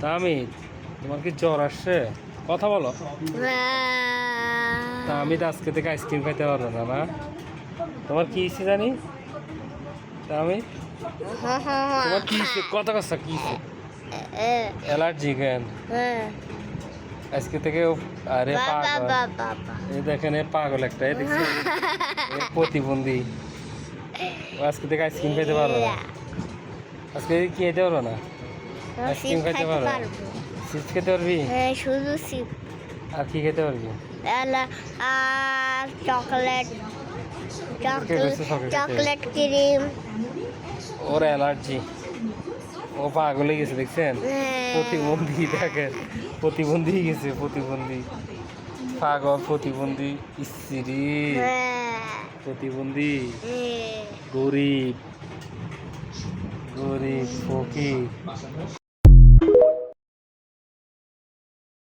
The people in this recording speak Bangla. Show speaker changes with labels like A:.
A: তামিদ, তোমার কি জ্বর আসছে? কথা বলো। তামিদ আজকে থেকে আইসক্রিম খাইতে পারবে না, না? তোমার কি হয়েছে জানি? তামিদ, তোমার কি হয়েছে? কথা কথা কি হয়েছে? অ্যালার্জি কেন? আজকে থেকে আরে পাগল, এই দেখেন এ পাগল একটা, এ দেখছেন? এ প্রতিবন্ধী। ও আজকে থেকে আইসক্রিম খাইতে পারবে না। আজকে কি খেতে পারবে না? আইসক্রিম খাইতে পারবে? চিপস খেতে পারবি?
B: হ্যাঁ, শুধু চিপ
A: আর কি খেতে পারবি?
B: আর চকলেট
A: কে কইছে চকলেট খেতে?
B: Chocolate cream.
A: ওর অ্যালার্জি, ও পাগল হয়ে গেছে দেখছেন? প্রতিবন্ধী দেখেন, প্রতিবন্ধী হয়ে গেছে, প্রতিবন্ধী পাগল, প্রতিবন্ধী ইস্ত্রি, প্রতিবন্ধী, গরিব, গরিব ফকির।